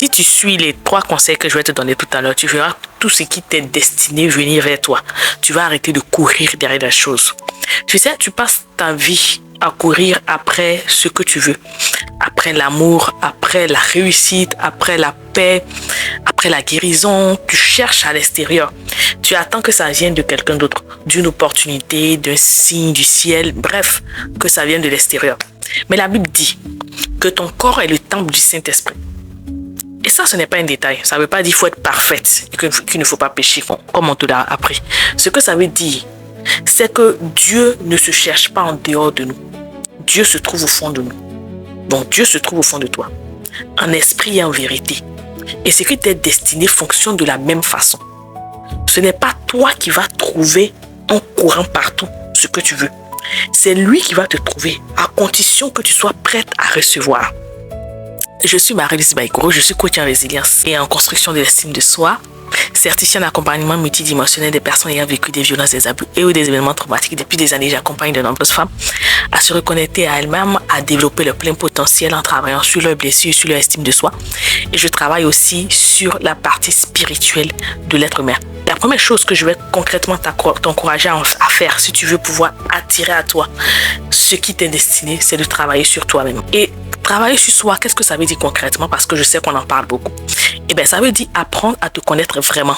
Si tu suis les 3 conseils que je vais te donner tout à l'heure, tu verras tout ce qui t'est destiné venir vers toi. Tu vas arrêter de courir derrière la chose. Tu sais, tu passes ta vie à courir après ce que tu veux. Après l'amour, après la réussite, après la paix, après la guérison. Tu cherches à l'extérieur. Tu attends que ça vienne de quelqu'un d'autre, d'une opportunité, d'un signe du ciel, bref, que ça vienne de l'extérieur. Mais la Bible dit que ton corps est le temple du Saint-Esprit. Et ça, ce n'est pas un détail. Ça ne veut pas dire qu'il faut être parfaite, qu'il ne faut pas pécher, comme on te l'a appris. Ce que ça veut dire, c'est que Dieu ne se cherche pas en dehors de nous. Dieu se trouve au fond de nous. Donc Dieu se trouve au fond de toi, en esprit et en vérité. Et ce qui t'est destiné fonctionne de la même façon. Ce n'est pas toi qui vas trouver en courant partout ce que tu veux. C'est lui qui va te trouver, à condition que tu sois prête à recevoir. Je suis Marie-Lise Baïkoro, je suis coach en résilience et en construction de l'estime de soi, certifiée en accompagnement multidimensionnel des personnes ayant vécu des violences, des abus et ou des événements traumatiques. Depuis des années, j'accompagne de nombreuses femmes à se reconnecter à elles-mêmes, à développer leur plein potentiel en travaillant sur leurs blessures, sur leur estime de soi. Et je travaille aussi sur la partie spirituelle de l'être humain. La première chose que je vais concrètement t'encourager à faire si tu veux pouvoir attirer à toi ce qui t'est destiné, c'est de travailler sur toi-même. Et travailler sur soi, qu'est-ce que ça veut dire concrètement? Parce que je sais qu'on en parle beaucoup. Eh bien, ça veut dire apprendre à te connaître vraiment.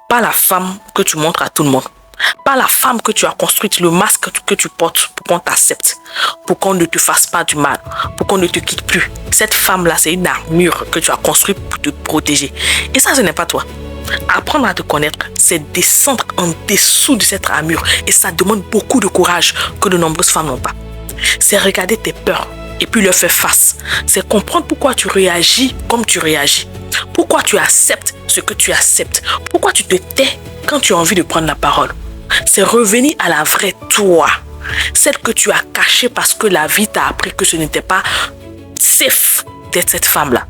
Pas la femme que tu montres à tout le monde. Pas la femme que tu as construite, le masque que tu portes pour qu'on t'accepte, pour qu'on ne te fasse pas du mal, pour qu'on ne te quitte plus. Cette femme-là, c'est une armure que tu as construite pour te protéger. Et ça, ce n'est pas toi. Apprendre à te connaître, c'est descendre en dessous de cette armure. Et ça demande beaucoup de courage que de nombreuses femmes n'ont pas. C'est regarder tes peurs et puis leur faire face. C'est comprendre pourquoi tu réagis comme tu réagis. Pourquoi tu acceptes ce que tu acceptes. Pourquoi tu te tais quand tu as envie de prendre la parole. C'est revenir à la vraie toi. Celle que tu as cachée parce que la vie t'a appris que ce n'était pas safe d'être cette femme-là.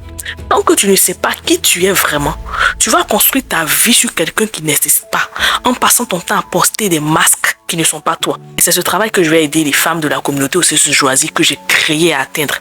Tant que tu ne sais pas qui tu es vraiment, tu vas construire ta vie sur quelqu'un qui n'existe pas, en passant ton temps à porter des masques qui ne sont pas toi. Et c'est ce travail que je vais aider les femmes de la communauté aussi choisie que j'ai créé à atteindre.